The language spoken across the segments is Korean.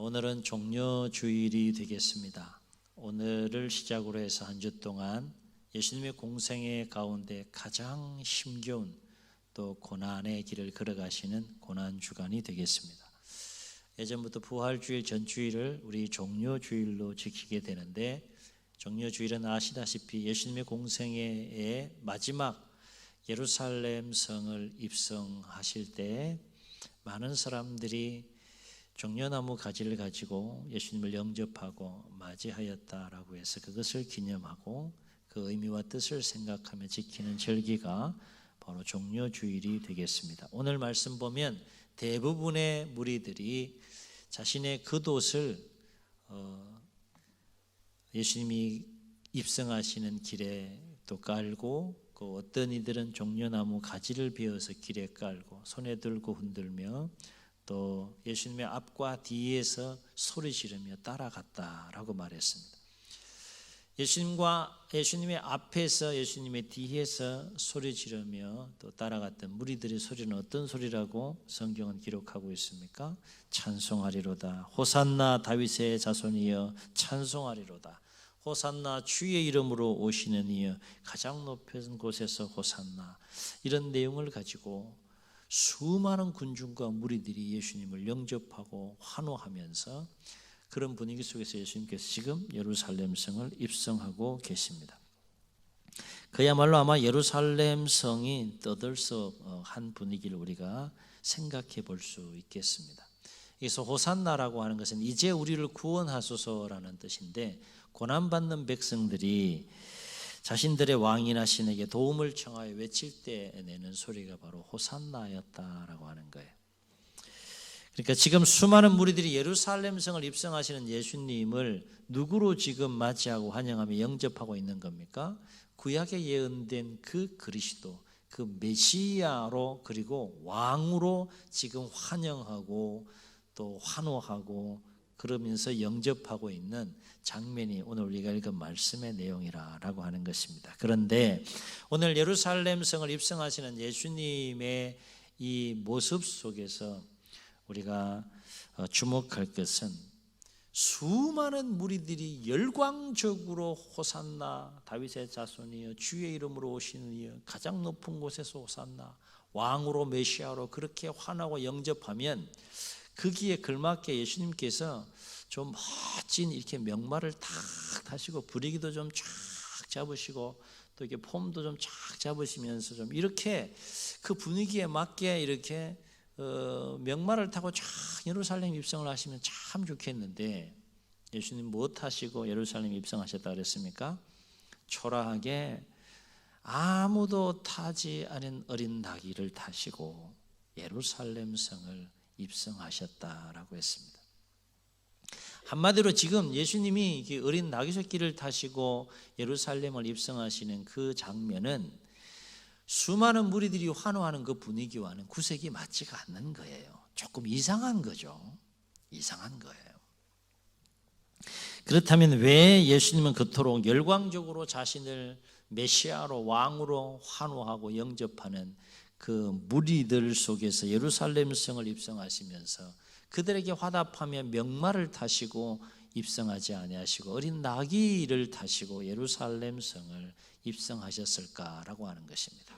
오늘은 종려주일이 되겠습니다. 오늘을 시작으로 해서 한 주 동안 예수님의 공생애 가운데 가장 힘겨운 또 고난의 길을 걸어가시는 고난주간이 되겠습니다. 예전부터 부활주일 전주일을 우리 종려주일로 지키게 되는데, 종려주일은 아시다시피 예수님의 공생애의 마지막 예루살렘 성을 입성하실 때 많은 사람들이 종려나무 가지를 가지고 예수님을 영접하고 맞이하였다라고 해서 그것을 기념하고 그 의미와 뜻을 생각하며 지키는 절기가 바로 종려주일이 되겠습니다. 오늘 말씀 보면 대부분의 무리들이 자신의 겉옷을 예수님이 입성하시는 길에 또 깔고, 그 어떤 이들은 종려나무 가지를 베어서 길에 깔고 손에 들고 흔들며 또 예수님의 앞과 뒤에서 소리 지르며 따라갔다라고 말했습니다. 예수님의 앞에서 예수님의 뒤에서 소리 지르며 또 따라갔던 무리들의 소리는 어떤 소리라고 성경은 기록하고 있습니까? 찬송하리로다. 호산나 다윗의 자손이여 찬송하리로다. 호산나 주의 이름으로 오시는 이여 가장 높은 곳에서 호산나. 이런 내용을 가지고 수많은 군중과 무리들이 예수님을 영접하고 환호하면서 그런 분위기 속에서 예수님께서 지금 예루살렘 성을 입성하고 계십니다. 그야말로 아마 예루살렘 성이 떠들썩한 분위기를 우리가 생각해 볼 수 있겠습니다. 그래서 호산나라고 하는 것은 이제 우리를 구원하소서라는 뜻인데, 고난받는 백성들이 자신들의 왕이나 신에게 도움을 청하여 외칠 때 내는 소리가 바로 호산나였다라고 하는 거예요. 그러니까 지금 수많은 무리들이 예루살렘 성을 입성하시는 예수님을 누구로 지금 맞이하고 환영하며 영접하고 있는 겁니까? 구약에 예언된 그 그리스도, 그 메시아로, 그리고 왕으로 지금 환영하고 또 환호하고 그러면서 영접하고 있는 장면이 오늘 우리가 읽은 말씀의 내용이라고 하는 것입니다. 그런데 오늘 예루살렘 성을 입성하시는 예수님의 이 모습 속에서 우리가 주목할 것은 수많은 무리들이 열광적으로 호산나 다윗의 자손이여 주의 이름으로 오시는 이여 가장 높은 곳에서 호산나 왕으로 메시아로 그렇게 환하고 영접하면 거기에 걸맞게 예수님께서 좀 멋진 이렇게 명마를 탁 타시고 분위기도 좀 쫙 잡으시고 또 이렇게 폼도 좀 쫙 잡으시면서 좀 이렇게 그 분위기에 맞게 이렇게 명마를 타고 쫙 예루살렘 입성을 하시면 참 좋겠는데, 예수님 무엇 하시고 예루살렘 입성하셨다 그랬습니까? 초라하게 아무도 타지 않은 어린 나귀를 타시고 예루살렘 성을 입성하셨다라고 했습니다. 한마디로 지금 예수님이 어린 나귀 새끼를 타시고 예루살렘을 입성하시는 그 장면은 수많은 무리들이 환호하는 그 분위기와는 구색이 맞지가 않는 거예요. 조금 이상한 거죠. 이상한 거예요. 그렇다면 왜 예수님은 그토록 열광적으로 자신을 메시아로 왕으로 환호하고 영접하는 그 무리들 속에서 예루살렘 성을 입성하시면서 그들에게 화답하며 명마를 타시고 입성하지 아니하시고 어린 나귀를 타시고 예루살렘 성을 입성하셨을까라고 하는 것입니다.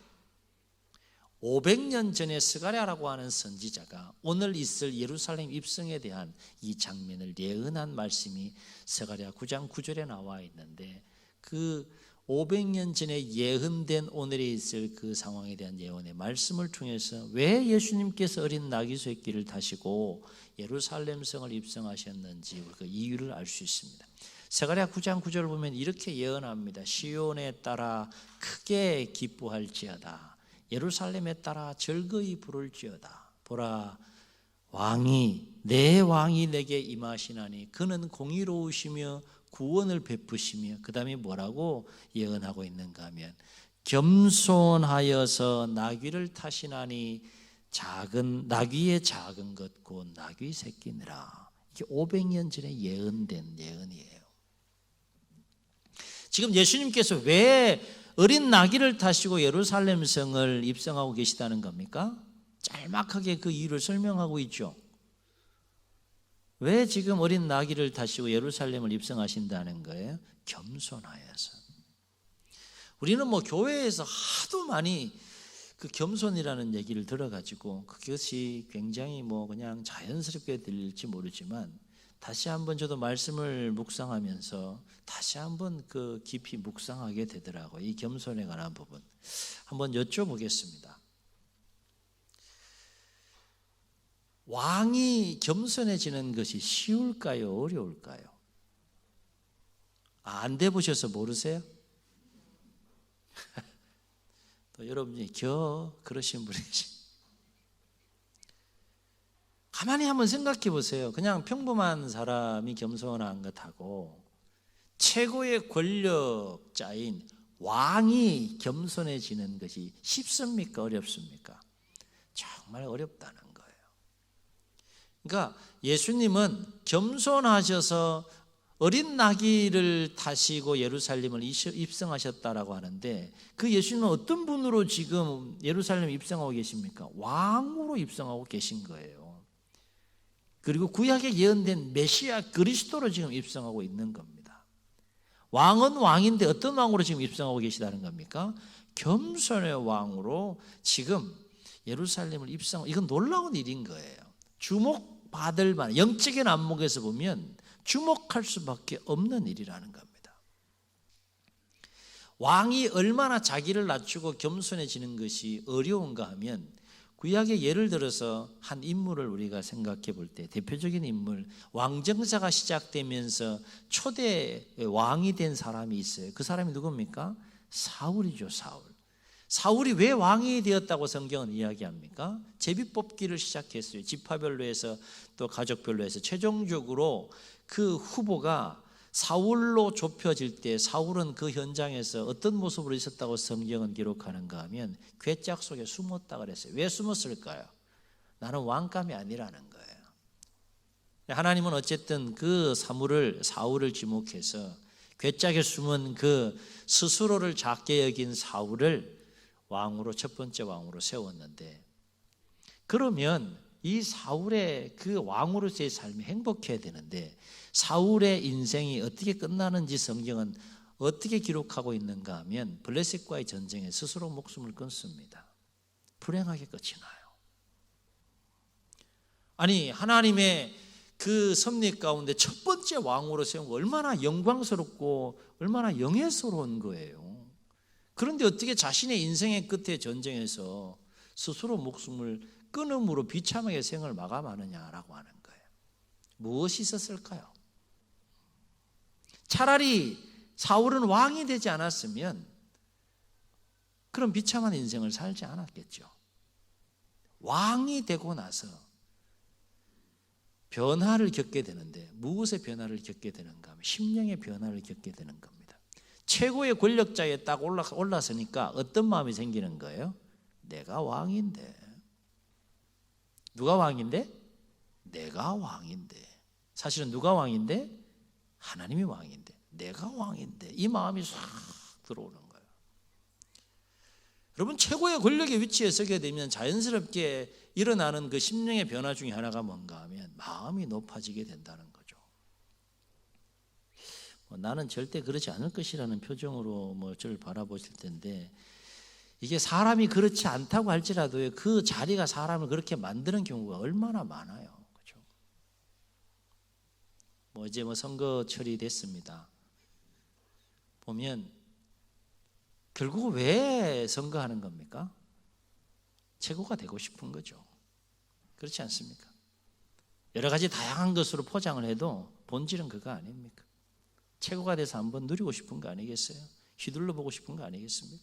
500년 전에 스가랴라고 하는 선지자가 오늘 있을 예루살렘 입성에 대한 이 장면을 예언한 말씀이 스가랴 9장 9절에 나와 있는데, 그 500년 전에 예언된 오늘에 있을 그 상황에 대한 예언의 말씀을 통해서 왜 예수님께서 어린 나귀 새끼를 타시고 예루살렘 성을 입성하셨는지 그 이유를 알 수 있습니다. 스가랴 9장 9절을 보면 이렇게 예언합니다. 시온에 따라 크게 기뻐할지어다. 예루살렘에 따라 즐거이 부를지어다. 보라, 내 왕이 내게 임하시나니 그는 공의로우시며 구원을 베푸시며, 그 다음에 뭐라고 예언하고 있는가 하면 겸손하여서 나귀를 타시나니 나귀의 작은 것 곧 나귀 새끼니라. 이게 500년 전에 예언된 예언이에요. 지금 예수님께서 왜 어린 나귀를 타시고 예루살렘 성을 입성하고 계시다는 겁니까? 짤막하게 그 이유를 설명하고 있죠. 왜 지금 어린 나귀를 타시고 예루살렘을 입성하신다는 거예요? 겸손하여서. 우리는 교회에서 하도 많이 그 겸손이라는 얘기를 들어가지고 그것이 굉장히 그냥 자연스럽게 들릴지 모르지만, 다시 한번 저도 말씀을 묵상하면서 다시 한번 그 깊이 묵상하게 되더라고요. 이 겸손에 관한 부분 한번 여쭤보겠습니다. 왕이 겸손해지는 것이 쉬울까요? 어려울까요? 안 돼보셔서 모르세요? 또 여러분이 그러신 분이시. 가만히 한번 생각해 보세요. 그냥 평범한 사람이 겸손한 것하고 최고의 권력자인 왕이 겸손해지는 것이 쉽습니까? 어렵습니까? 정말 어렵다는 거예요. 그러니까 예수님은 겸손하셔서 어린 나귀를 타시고 예루살렘을 입성하셨다라고 하는데, 그 예수님은 어떤 분으로 지금 예루살렘에 입성하고 계십니까? 왕으로 입성하고 계신 거예요. 그리고 구약에 예언된 메시아 그리스도로 지금 입성하고 있는 겁니다. 왕은 왕인데 어떤 왕으로 지금 입성하고 계시다는 겁니까? 겸손의 왕으로 지금 예루살렘을 입성하고, 이건 놀라운 일인 거예요. 주목받을 만한, 영적인 안목에서 보면 주목할 수밖에 없는 일이라는 겁니다. 왕이 얼마나 자기를 낮추고 겸손해지는 것이 어려운가 하면, 구약의 예를 들어서 한 인물을 우리가 생각해 볼 때, 대표적인 인물, 왕정사가 시작되면서 초대 왕이 된 사람이 있어요. 그 사람이 누굽니까? 사울이죠. 사울이 왜 왕이 되었다고 성경은 이야기합니까? 제비뽑기를 시작했어요. 지파별로 해서 또 가족별로 해서 최종적으로 그 후보가 사울로 좁혀질 때, 사울은 그 현장에서 어떤 모습으로 있었다고 성경은 기록하는가 하면 괴짝 속에 숨었다 그랬어요. 왜 숨었을까요? 나는 왕감이 아니라는 거예요. 하나님은 어쨌든 그 사울을 지목해서 괴짝에 숨은 그 스스로를 작게 여긴 사울을 왕으로, 첫 번째 왕으로 세웠는데, 그러면 이 사울의 그 왕으로서의 삶이 행복해야 되는데, 사울의 인생이 어떻게 끝나는지 성경은 어떻게 기록하고 있는가 하면, 블레셋과의 전쟁에 스스로 목숨을 끊습니다. 불행하게 끝이 나요. 아니, 하나님의 그 섭리 가운데 첫 번째 왕으로 세운 거 얼마나 영광스럽고 얼마나 영예스러운 거예요. 그런데 어떻게 자신의 인생의 끝에 전쟁에서 스스로 목숨을 끊음으로 비참하게 생을 마감하느냐라고 하는 거예요. 무엇이 있었을까요? 차라리 사울은 왕이 되지 않았으면 그런 비참한 인생을 살지 않았겠죠. 왕이 되고 나서 변화를 겪게 되는데, 무엇의 변화를 겪게 되는가 하면 심령의 변화를 겪게 되는 겁니다. 최고의 권력자에 딱 올라서니까 어떤 마음이 생기는 거예요? 내가 왕인데. 누가 왕인데? 내가 왕인데. 사실은 누가 왕인데? 하나님이 왕인데. 내가 왕인데. 이 마음이 싹 들어오는 거예요. 여러분, 최고의 권력의 위치에 서게 되면 자연스럽게 일어나는 그 심령의 변화 중에 하나가 뭔가 하면 마음이 높아지게 된다는 거죠. 나는 절대 그렇지 않을 것이라는 표정으로 저를 바라보실 텐데, 이게 사람이 그렇지 않다고 할지라도 그 자리가 사람을 그렇게 만드는 경우가 얼마나 많아요. 그렇죠? 이제 선거철이 됐습니다. 보면 결국 왜 선거하는 겁니까? 최고가 되고 싶은 거죠. 그렇지 않습니까? 여러 가지 다양한 것으로 포장을 해도 본질은 그거 아닙니까? 최고가 돼서 한번 누리고 싶은 거 아니겠어요? 휘둘러 보고 싶은 거 아니겠습니까?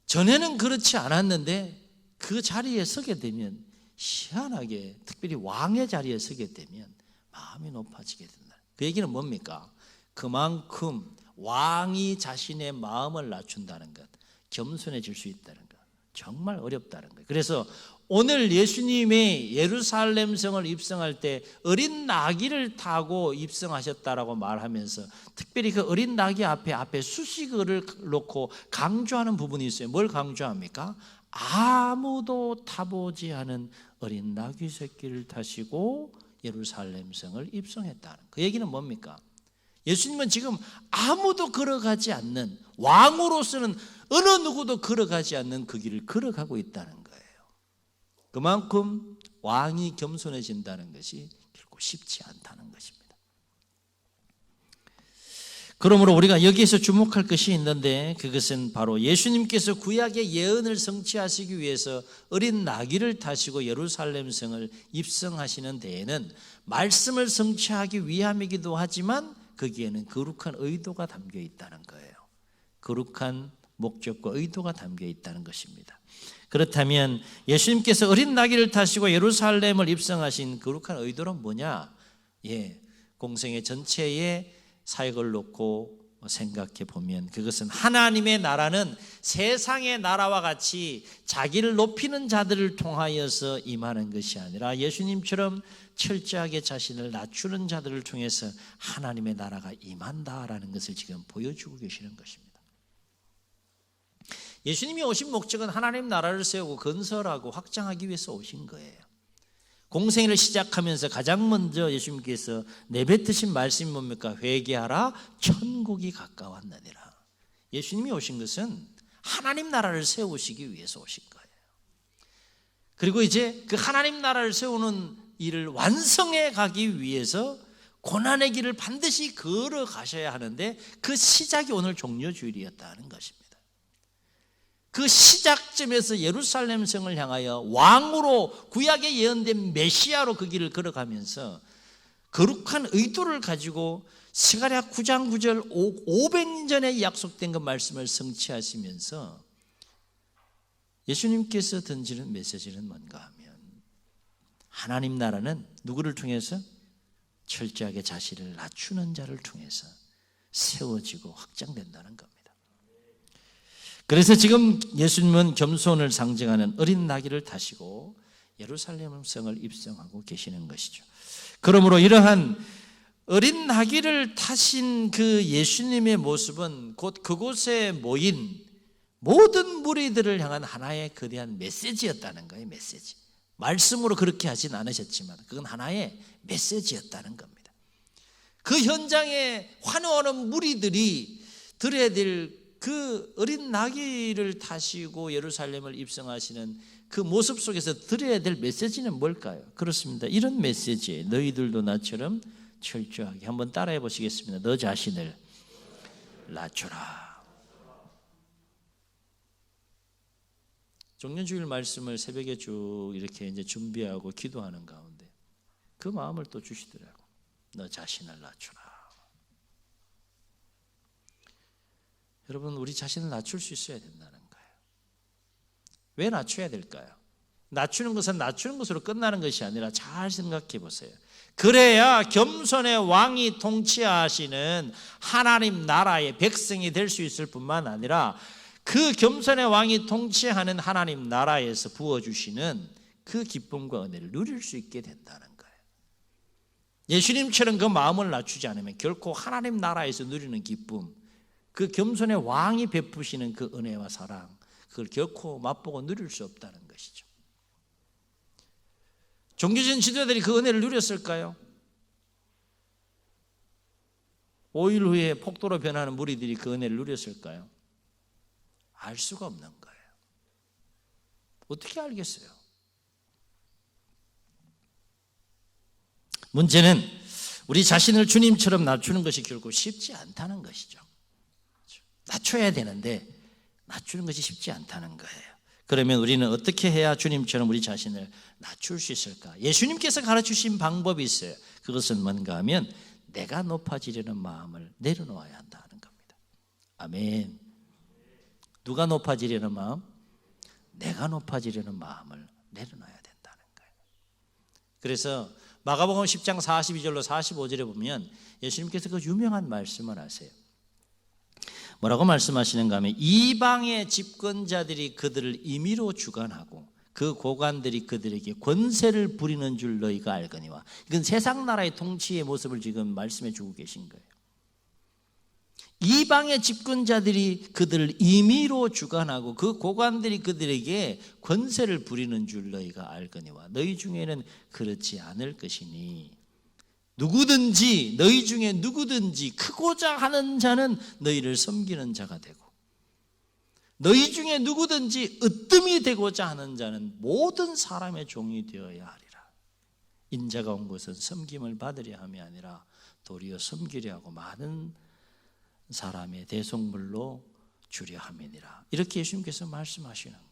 전에는 그렇지 않았는데 그 자리에 서게 되면 희한하게, 특별히 왕의 자리에 서게 되면 마음이 높아지게 된다. 그 얘기는 뭡니까? 그만큼 왕이 자신의 마음을 낮춘다는 것, 겸손해질 수 있다는 것, 정말 어렵다는 거예요. 그래서 오늘 예수님이 예루살렘 성을 입성할 때 어린 나귀를 타고 입성하셨다라고 말하면서, 특별히 그 어린 나귀 앞에 수식어를 놓고 강조하는 부분이 있어요. 뭘 강조합니까? 아무도 타보지 않은 어린 나귀 새끼를 타시고 예루살렘 성을 입성했다는 그 얘기는 뭡니까? 예수님은 지금 아무도 걸어가지 않는, 왕으로서는 어느 누구도 걸어가지 않는 그 길을 걸어가고 있다는 거예요. 그만큼 왕이 겸손해진다는 것이 결코 쉽지 않다는 것입니다. 그러므로 우리가 여기에서 주목할 것이 있는데, 그것은 바로 예수님께서 구약의 예언을 성취하시기 위해서 어린 나귀를 타시고 예루살렘 성을 입성하시는 데에는 말씀을 성취하기 위함이기도 하지만 거기에는 거룩한 의도가 담겨 있다는 거예요. 거룩한 목적과 의도가 담겨 있다는 것입니다. 그렇다면 예수님께서 어린 나귀를 타시고 예루살렘을 입성하신 거룩한 의도는 뭐냐? 공생의 전체의 사역을 놓고 생각해 보면 그것은 하나님의 나라는 세상의 나라와 같이 자기를 높이는 자들을 통하여서 임하는 것이 아니라 예수님처럼 철저하게 자신을 낮추는 자들을 통해서 하나님의 나라가 임한다라는 것을 지금 보여주고 계시는 것입니다. 예수님이 오신 목적은 하나님 나라를 세우고 건설하고 확장하기 위해서 오신 거예요. 공생애를 시작하면서 가장 먼저 예수님께서 내뱉으신 말씀이 뭡니까? 회개하라, 천국이 가까웠느니라. 예수님이 오신 것은 하나님 나라를 세우시기 위해서 오신 거예요. 그리고 이제 그 하나님 나라를 세우는 일을 완성해 가기 위해서 고난의 길을 반드시 걸어가셔야 하는데 그 시작이 오늘 종려주일이었다는 것입니다. 그 시작점에서 예루살렘 성을 향하여 왕으로 구약에 예언된 메시아로 그 길을 걸어가면서 거룩한 의도를 가지고 스가랴 9장 9절 500년 전에 약속된 그 말씀을 성취하시면서 예수님께서 던지는 메시지는 뭔가 하면 하나님 나라는 누구를 통해서? 철저하게 자신을 낮추는 자를 통해서 세워지고 확장된다는 겁니다. 그래서 지금 예수님은 겸손을 상징하는 어린 나귀를 타시고 예루살렘 성을 입성하고 계시는 것이죠. 그러므로 이러한 어린 나귀를 타신 그 예수님의 모습은 곧 그곳에 모인 모든 무리들을 향한 하나의 거대한 메시지였다는 거예요. 메시지. 말씀으로 그렇게 하진 않으셨지만 그건 하나의 메시지였다는 겁니다. 그 현장에 환호하는 무리들이 들어야 될 그 어린 나귀를 타시고 예루살렘을 입성하시는 그 모습 속에서 들어야 될 메시지는 뭘까요? 그렇습니다. 이런 메시지예요. 너희들도 나처럼 철저하게. 한번 따라해 보시겠습니다. 너 자신을 낮춰라. 종려주일 말씀을 새벽에 쭉 이렇게 이제 준비하고 기도하는 가운데 그 마음을 또 주시더라고. 너 자신을 낮춰라. 여러분, 우리 자신을 낮출 수 있어야 된다는 거예요. 왜 낮춰야 될까요? 낮추는 것은 낮추는 것으로 끝나는 것이 아니라 잘 생각해 보세요. 그래야 겸손의 왕이 통치하시는 하나님 나라의 백성이 될 수 있을 뿐만 아니라 그 겸손의 왕이 통치하는 하나님 나라에서 부어주시는 그 기쁨과 은혜를 누릴 수 있게 된다는 거예요. 예수님처럼 그 마음을 낮추지 않으면 결코 하나님 나라에서 누리는 기쁨, 그 겸손의 왕이 베푸시는 그 은혜와 사랑, 그걸 결코 맛보고 누릴 수 없다는 것이죠. 종교적인 지도자들이 그 은혜를 누렸을까요? 5일 후에 폭도로 변하는 무리들이 그 은혜를 누렸을까요? 알 수가 없는 거예요. 어떻게 알겠어요? 문제는 우리 자신을 주님처럼 낮추는 것이 결코 쉽지 않다는 것이죠. 낮춰야 되는데 낮추는 것이 쉽지 않다는 거예요. 그러면 우리는 어떻게 해야 주님처럼 우리 자신을 낮출 수 있을까? 예수님께서 가르치신 방법이 있어요. 그것은 뭔가 하면 내가 높아지려는 마음을 내려놓아야 한다는 겁니다. 아멘. 누가 높아지려는 마음? 내가 높아지려는 마음을 내려놔야 된다는 거예요. 그래서 마가복음 10장 42절로 45절에 보면 예수님께서 그 유명한 말씀을 하세요. 뭐라고 말씀하시는가 하면 이방의 집권자들이 그들을 임의로 주관하고 그 고관들이 그들에게 권세를 부리는 줄 너희가 알거니와. 이건 세상 나라의 통치의 모습을 지금 말씀해 주고 계신 거예요. 이방의 집권자들이 그들을 임의로 주관하고 그 고관들이 그들에게 권세를 부리는 줄 너희가 알거니와 너희 중에는 그렇지 않을 것이니 누구든지 너희 중에 누구든지 크고자 하는 자는 너희를 섬기는 자가 되고 너희 중에 누구든지 으뜸이 되고자 하는 자는 모든 사람의 종이 되어야 하리라. 인자가 온 것은 섬김을 받으려 함이 아니라 도리어 섬기려 하고 많은 사람의 대속물로 주려 함이니라. 이렇게 예수님께서 말씀하시는 거예요.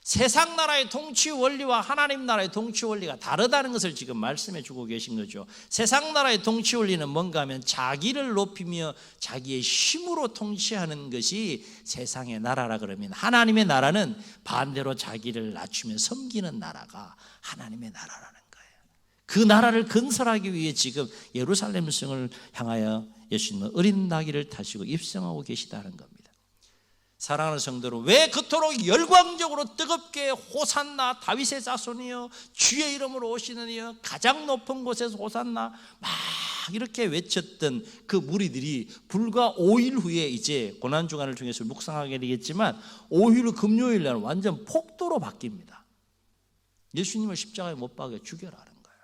세상 나라의 통치 원리와 하나님 나라의 통치 원리가 다르다는 것을 지금 말씀해 주고 계신 거죠. 세상 나라의 통치 원리는 뭔가 하면 자기를 높이며 자기의 힘으로 통치하는 것이 세상의 나라라 그러면, 하나님의 나라는 반대로 자기를 낮추며 섬기는 나라가 하나님의 나라라는 거예요. 그 나라를 건설하기 위해 지금 예루살렘 성을 향하여 예수님은 어린 나귀를 타시고 입성하고 계시다는 겁니다. 사랑하는 성도로, 왜 그토록 열광적으로 뜨겁게 호산나 다윗의 자손이여 주의 이름으로 오시는 이여 가장 높은 곳에서 호산나 막 이렇게 외쳤던 그 무리들이 불과 5일 후에 이제 고난주간을 통해서 묵상하게 되겠지만 5일 후 금요일 날 완전 폭도로 바뀝니다. 예수님을 십자가에 못 박여 죽여라는 거예요.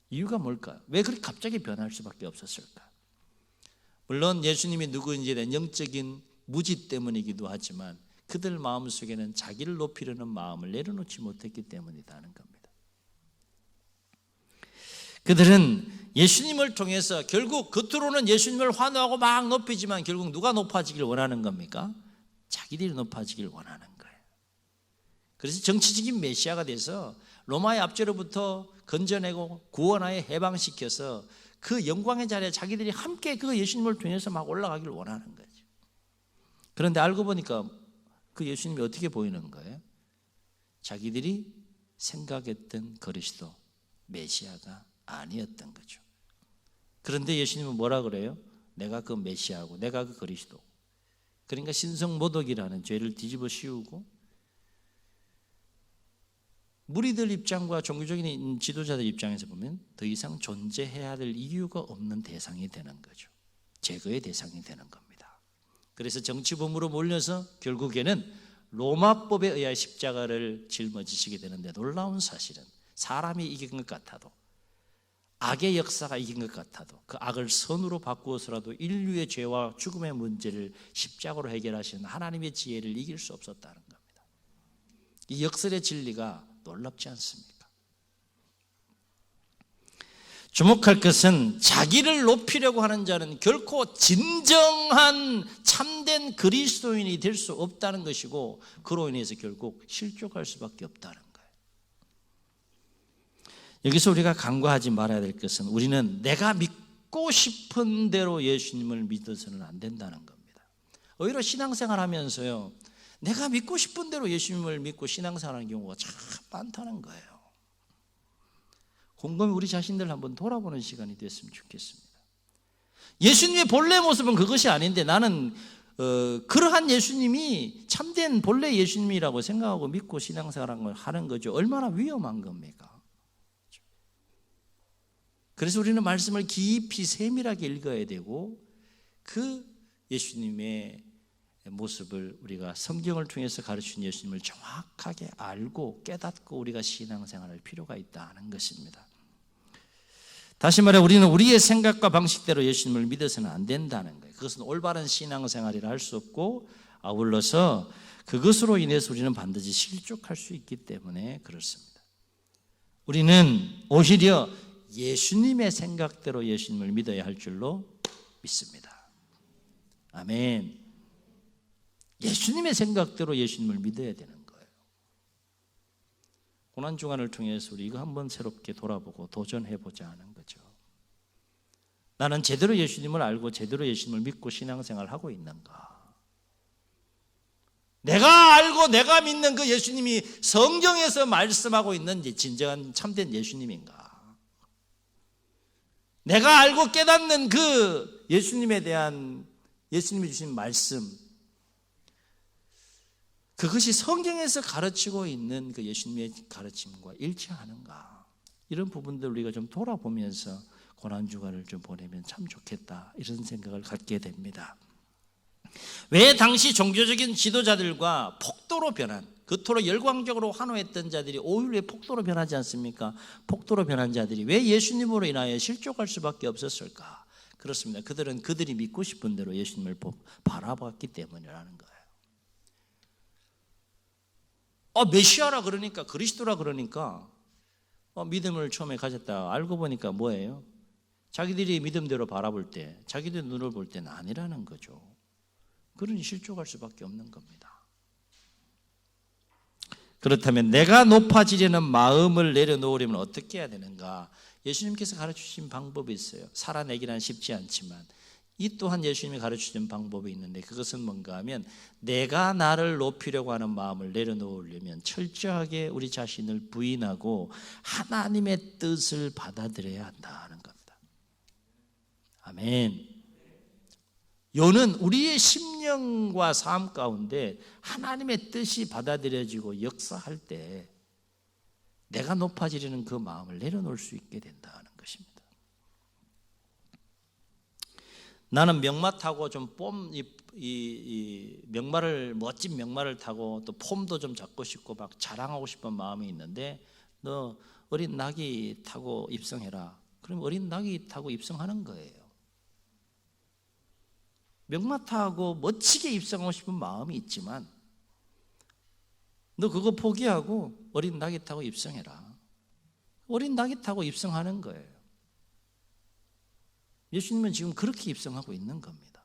이유가 뭘까요? 왜 그렇게 갑자기 변할 수밖에 없었을까? 물론 예수님이 누구인지에 대한 영적인 무지 때문이기도 하지만 그들 마음속에는 자기를 높이려는 마음을 내려놓지 못했기 때문이라는 겁니다. 그들은 예수님을 통해서 결국 겉으로는 예수님을 환호하고 막 높이지만 결국 누가 높아지길 원하는 겁니까? 자기들이 높아지길 원하는 거예요. 그래서 정치적인 메시아가 돼서 로마의 압제로부터 건져내고 구원하여 해방시켜서 그 영광의 자리에 자기들이 함께 그 예수님을 통해서 막 올라가길 원하는 거죠. 그런데 알고 보니까 그 예수님이 어떻게 보이는 거예요? 자기들이 생각했던 그리스도 메시아가 아니었던 거죠. 그런데 예수님은 뭐라 그래요? 내가 그 메시아고 내가 그 그리스도. 그러니까 신성모독이라는 죄를 뒤집어 씌우고 무리들 입장과 종교적인 지도자들 입장에서 보면 더 이상 존재해야 될 이유가 없는 대상이 되는 거죠. 제거의 대상이 되는 겁니다. 그래서 정치범으로 몰려서 결국에는 로마법에 의하여 십자가를 짊어지시게 되는데, 놀라운 사실은 사람이 이긴 것 같아도, 악의 역사가 이긴 것 같아도 그 악을 선으로 바꾸어서라도 인류의 죄와 죽음의 문제를 십자가로 해결하시는 하나님의 지혜를 이길 수 없었다는 겁니다. 이 역설의 진리가 놀랍지 않습니까? 주목할 것은 자기를 높이려고 하는 자는 결코 진정한 참된 그리스도인이 될 수 없다는 것이고, 그로 인해서 결국 실족할 수밖에 없다는 거예요. 여기서 우리가 간과하지 말아야 될 것은, 우리는 내가 믿고 싶은 대로 예수님을 믿어서는 안 된다는 겁니다. 오히려 신앙생활 하면서요, 내가 믿고 싶은 대로 예수님을 믿고 신앙생활하는 경우가 참 많다는 거예요. 곰곰이 우리 자신들 한번 돌아보는 시간이 됐으면 좋겠습니다. 예수님의 본래 모습은 그것이 아닌데 나는 그러한 예수님이 참된 본래 예수님이라고 생각하고 믿고 신앙생활을 하는 거죠. 얼마나 위험한 겁니까? 그래서 우리는 말씀을 깊이 세밀하게 읽어야 되고, 그 예수님의 모습을 우리가 성경을 통해서 가르친 예수님을 정확하게 알고 깨닫고 우리가 신앙생활할 필요가 있다는 것입니다. 다시 말해 우리는 우리의 생각과 방식대로 예수님을 믿어서는 안 된다는 거예요. 그것은 올바른 신앙생활이라 할 수 없고, 아울러서 그것으로 인해서 우리는 반드시 실족할 수 있기 때문에 그렇습니다. 우리는 오히려 예수님의 생각대로 예수님을 믿어야 할 줄로 믿습니다. 아멘. 예수님의 생각대로 예수님을 믿어야 되는 거예요. 고난주간을 통해서 우리 이거 한번 새롭게 돌아보고 도전해보자 하는 거죠. 나는 제대로 예수님을 알고 제대로 예수님을 믿고 신앙생활을 하고 있는가? 내가 알고 내가 믿는 그 예수님이 성경에서 말씀하고 있는 진정한 참된 예수님인가? 내가 알고 깨닫는 그 예수님에 대한 예수님이 주신 말씀, 그것이 성경에서 가르치고 있는 그 예수님의 가르침과 일치하는가? 이런 부분들 우리가 좀 돌아보면서 고난주간을 좀 보내면 참 좋겠다, 이런 생각을 갖게 됩니다. 왜 당시 종교적인 지도자들과 폭도로 변한, 그토록 열광적으로 환호했던 자들이 5일 폭도로 변하지 않습니까? 폭도로 변한 자들이 왜 예수님으로 인하여 실족할 수밖에 없었을까? 그렇습니다. 그들은 그들이 믿고 싶은 대로 예수님을 바라봤기 때문이라는 거예요. 메시아라 그러니까, 그리스도라 그러니까 믿음을 처음에 가졌다. 알고 보니까 뭐예요? 자기들이 믿음대로 바라볼 때, 자기들 눈을 볼 때는 아니라는 거죠. 그러니 실족할 수밖에 없는 겁니다. 그렇다면 내가 높아지려는 마음을 내려놓으려면 어떻게 해야 되는가? 예수님께서 가르치신 방법이 있어요. 살아내기란 쉽지 않지만 이 또한 예수님이 가르치신 방법이 있는데, 그것은 뭔가 하면 내가 나를 높이려고 하는 마음을 내려놓으려면 철저하게 우리 자신을 부인하고 하나님의 뜻을 받아들여야 한다는 겁니다. 아멘. 요는 우리의 심령과 삶 가운데 하나님의 뜻이 받아들여지고 역사할 때 내가 높아지려는 그 마음을 내려놓을 수 있게 된다는 것입니다. 나는 명마 타고 좀 명마를, 멋진 명마를 타고 또 폼도 좀 잡고 싶고 막 자랑하고 싶은 마음이 있는데, 너 어린 낙이 타고 입성해라. 그럼 어린 낙이 타고 입성하는 거예요. 명마 타고 멋지게 입성하고 싶은 마음이 있지만 너 그거 포기하고 어린 낙이 타고 입성해라. 어린 낙이 타고 입성하는 거예요. 예수님은 지금 그렇게 입성하고 있는 겁니다.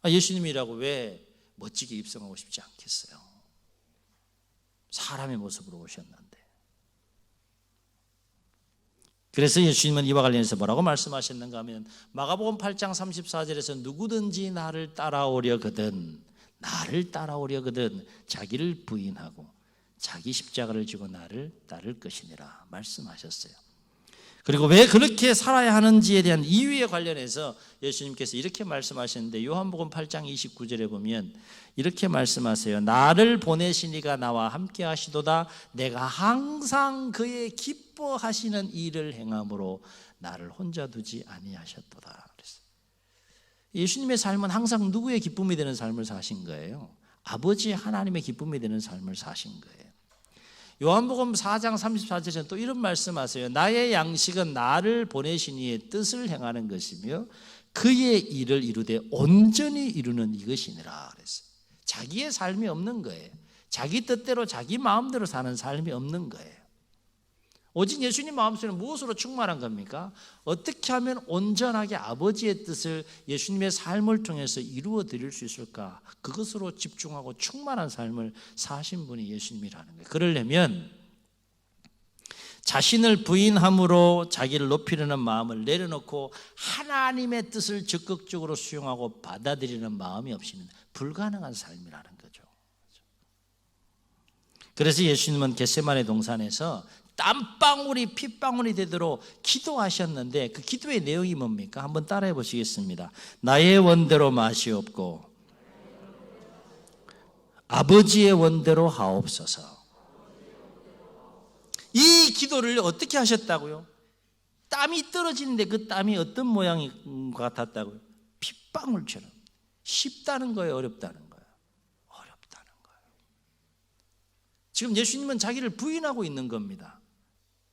예수님이라고 왜 멋지게 입성하고 싶지 않겠어요? 사람의 모습으로 오셨는데. 그래서 예수님은 이와 관련해서 뭐라고 말씀하셨는가 하면, 마가복음 8장 34절에서 누구든지 나를 따라오려거든 자기를 부인하고 자기 십자가를 지고 나를 따를 것이니라 말씀하셨어요. 그리고 왜 그렇게 살아야 하는지에 대한 이유에 관련해서 예수님께서 이렇게 말씀하셨는데, 요한복음 8장 29절에 보면 이렇게 말씀하세요. 나를 보내신 이가 나와 함께 하시도다. 내가 항상 그의 기뻐하시는 일을 행함으로 나를 혼자 두지 아니하셨도다. 그랬어요. 예수님의 삶은 항상 누구의 기쁨이 되는 삶을 사신 거예요? 아버지 하나님의 기쁨이 되는 삶을 사신 거예요. 요한복음 4장 34절에는 또 이런 말씀하세요. 나의 양식은 나를 보내신 이의 뜻을 행하는 것이며 그의 일을 이루되 온전히 이루는 이것이니라 그랬어요. 자기의 삶이 없는 거예요. 자기 뜻대로 자기 마음대로 사는 삶이 없는 거예요. 오직 예수님 마음속에는 무엇으로 충만한 겁니까? 어떻게 하면 온전하게 아버지의 뜻을 예수님의 삶을 통해서 이루어 드릴 수 있을까? 그것으로 집중하고 충만한 삶을 사신 분이 예수님이라는 거예요. 그러려면 자신을 부인함으로 자기를 높이려는 마음을 내려놓고 하나님의 뜻을 적극적으로 수용하고 받아들이는 마음이 없이는 불가능한 삶이라는 거죠. 그래서 예수님은 겟세마네 동산에서 땀방울이 핏방울이 되도록 기도하셨는데, 그 기도의 내용이 뭡니까? 한번 따라해 보시겠습니다. 나의 원대로 마시옵고 아버지의 원대로 하옵소서. 이 기도를 어떻게 하셨다고요? 땀이 떨어지는데 그 땀이 어떤 모양인 것 같았다고요? 핏방울처럼. 쉽다는 거예요, 어렵다는 거예요? 어렵다는 거예요. 지금 예수님은 자기를 부인하고 있는 겁니다.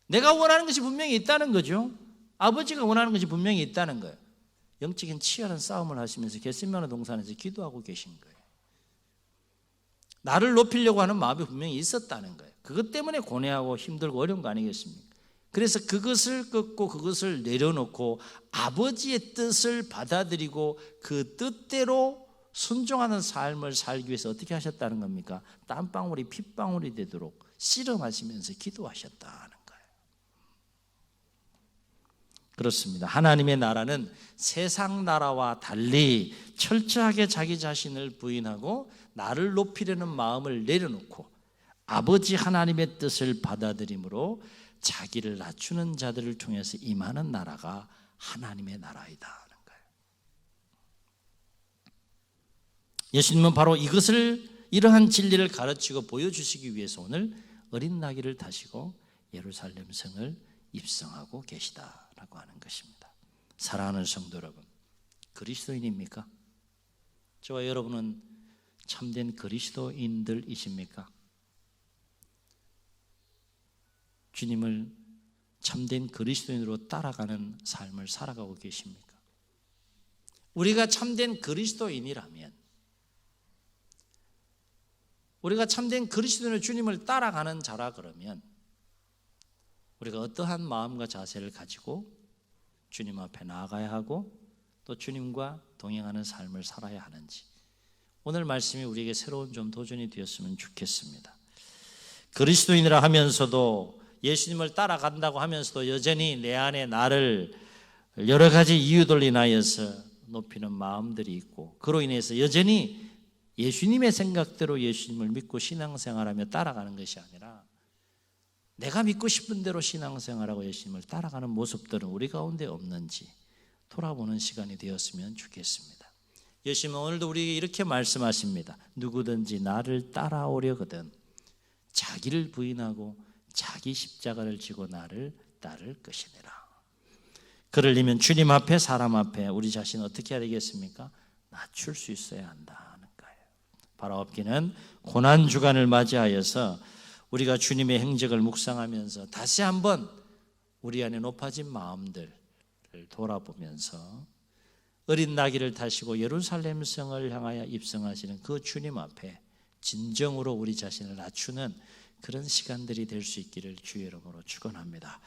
내가 원하는 것이 분명히 있다는 거죠. 아버지가 원하는 것이 분명히 있다는 거예요. 영적인 치열한 싸움을 하시면서 겟세마네 동산에서 기도하고 계신 거예요. 나를 높이려고 하는 마음이 분명히 있었다는 거예요. 그것 때문에 고뇌하고 힘들고 어려운 거 아니겠습니까? 그래서 그것을 끊고 그것을 내려놓고 아버지의 뜻을 받아들이고 그 뜻대로 순종하는 삶을 살기 위해서 어떻게 하셨다는 겁니까? 땀방울이 핏방울이 되도록 씨름하시면서 기도하셨다는 거예요. 그렇습니다. 하나님의 나라는 세상 나라와 달리 철저하게 자기 자신을 부인하고 나를 높이려는 마음을 내려놓고 아버지 하나님의 뜻을 받아들임으로 자기를 낮추는 자들을 통해서 임하는 나라가 하나님의 나라이다 하는 거예요. 예수님은 바로 이러한 진리를 가르치고 보여주시기 위해서 오늘 어린 나귀를 타시고 예루살렘 성을 입성하고 계시다라고 하는 것입니다. 사랑하는 성도 여러분, 그리스도인입니까? 저와 여러분은 참된 그리스도인들이십니까? 주님을 참된 그리스도인으로 따라가는 삶을 살아가고 계십니까? 우리가 참된 그리스도인이라면, 우리가 참된 그리스도인으로 주님을 따라가는 자라 그러면 우리가 어떠한 마음과 자세를 가지고 주님 앞에 나아가야 하고 또 주님과 동행하는 삶을 살아야 하는지, 오늘 말씀이 우리에게 새로운 좀 도전이 되었으면 좋겠습니다. 그리스도인이라 하면서도, 예수님을 따라간다고 하면서도 여전히 내 안에 나를 여러 가지 이유들로 인하여서 높이는 마음들이 있고, 그로 인해서 여전히 예수님의 생각대로 예수님을 믿고 신앙생활하며 따라가는 것이 아니라 내가 믿고 싶은 대로 신앙생활하고 예수님을 따라가는 모습들은 우리 가운데 없는지 돌아보는 시간이 되었으면 좋겠습니다. 예수님은 오늘도 우리에게 이렇게 말씀하십니다. 누구든지 나를 따라오려거든 자기를 부인하고 자기 십자가를 지고 나를 따를 것이니라. 그러려면 주님 앞에, 사람 앞에 우리 자신 어떻게 해야 되겠습니까? 낮출 수 있어야 한다는 거예요. 바라옵기는 고난주간을 맞이하여서 우리가 주님의 행적을 묵상하면서 다시 한번 우리 안에 높아진 마음들을 돌아보면서 어린 나귀를 타시고 예루살렘 성을 향하여 입성하시는 그 주님 앞에 진정으로 우리 자신을 낮추는 그런 시간들이 될 수 있기를 주의 이름으로 축원합니다.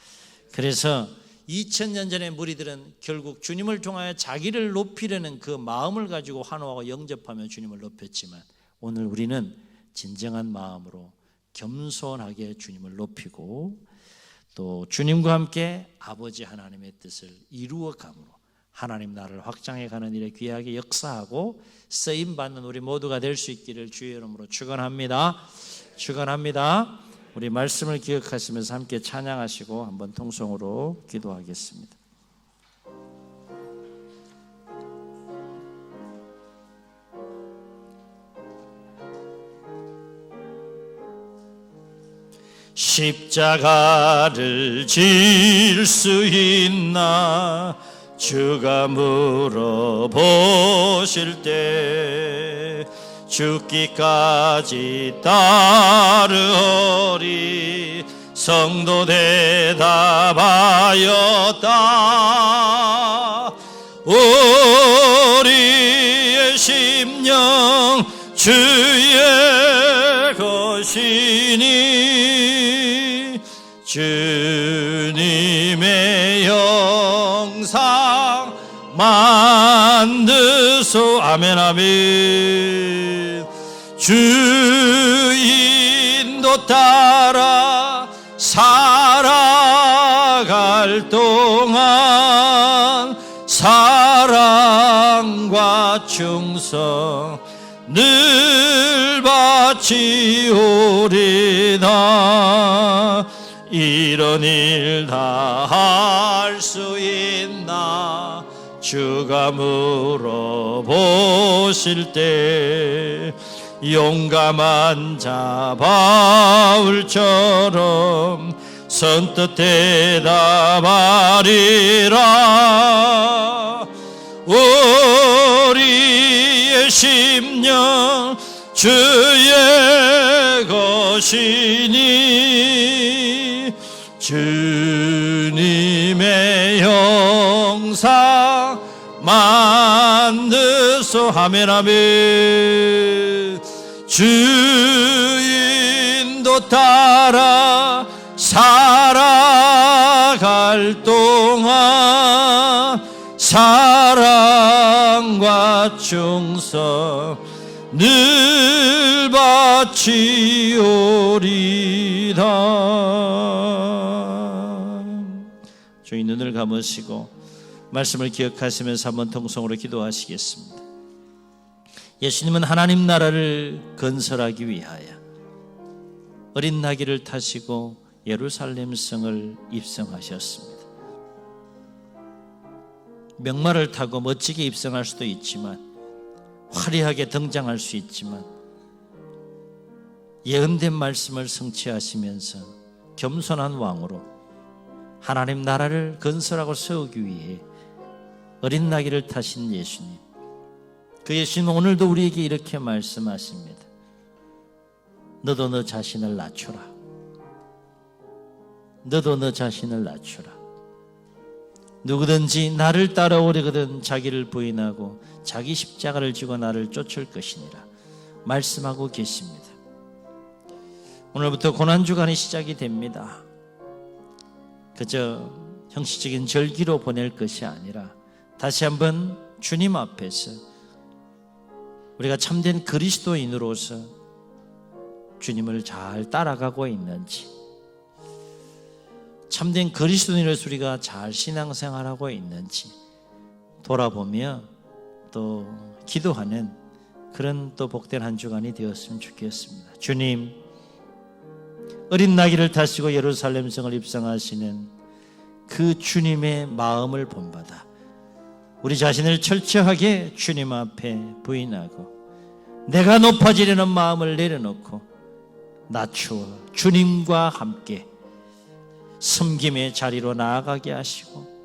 그래서 2000년 전의 무리들은 결국 주님을 통하여 자기를 높이려는 그 마음을 가지고 환호하고 영접하며 주님을 높였지만, 오늘 우리는 진정한 마음으로 겸손하게 주님을 높이고 또 주님과 함께 아버지 하나님의 뜻을 이루어감으로 하나님 나라를 확장해가는 일에 귀하게 역사하고 쓰임받는 우리 모두가 될 수 있기를 주의 이름으로 축원합니다. 축원합니다. 우리 말씀을 기억하시면서 함께 찬양하시고 한번 통성으로 기도하겠습니다. 십자가를 질 수 있나 주가 물어보실 때 죽기까지 따르리 성도 대답하였다. 우리의 심령 주의 것이니 주님의 영상 만드소. 아멘 아멘. 주인도 따라 살아갈 동안 사랑과 충성 늘 바치오리다. 이런 일 다 할 수 있나 주가 물어보실 때 용감한 자 바울처럼 선뜻 대답하리라. 우리의 심령 주의 것이니 주님의 형상 만드소. 아멘 아멘. 주인도 따라 살아갈 동안 사랑과 충성 늘 바치오리다. 주의 눈을 감으시고 말씀을 기억하시면서 한번 통성으로 기도하시겠습니다. 예수님은 하나님 나라를 건설하기 위하여 어린 나귀를 타시고 예루살렘 성을 입성하셨습니다. 명마를 타고 멋지게 입성할 수도 있지만, 화려하게 등장할 수 있지만, 예언된 말씀을 성취하시면서 겸손한 왕으로 하나님 나라를 건설하고 세우기 위해 어린 나귀를 타신 예수님, 그 예수님은 오늘도 우리에게 이렇게 말씀하십니다. 너도 너 자신을 낮춰라. 너도 너 자신을 낮춰라. 누구든지 나를 따라오려거든 자기를 부인하고 자기 십자가를 지고 나를 쫓을 것이니라 말씀하고 계십니다. 오늘부터 고난주간이 시작이 됩니다. 그저 형식적인 절기로 보낼 것이 아니라 다시 한번 주님 앞에서 우리가 참된 그리스도인으로서 주님을 잘 따라가고 있는지, 참된 그리스도인으로서 우리가 잘 신앙생활하고 있는지 돌아보며 또 기도하는 그런 또 복된 한 주간이 되었으면 좋겠습니다. 주님, 어린 나귀를 타시고 예루살렘 성을 입성하시는 그 주님의 마음을 본받아 우리 자신을 철저하게 주님 앞에 부인하고 내가 높아지려는 마음을 내려놓고 낮추어 주님과 함께 섬김의 자리로 나아가게 하시고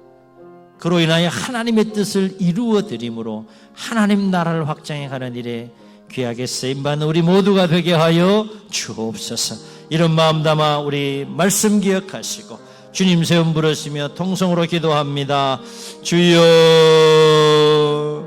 그로 인하여 하나님의 뜻을 이루어 드림으로 하나님 나라를 확장해 가는 일에 귀하게 쓰임받는 우리 모두가 되게 하여 주옵소서. 이런 마음 담아 우리 말씀 기억하시고 주님 세움 부르시며 통성으로 기도합니다. 주여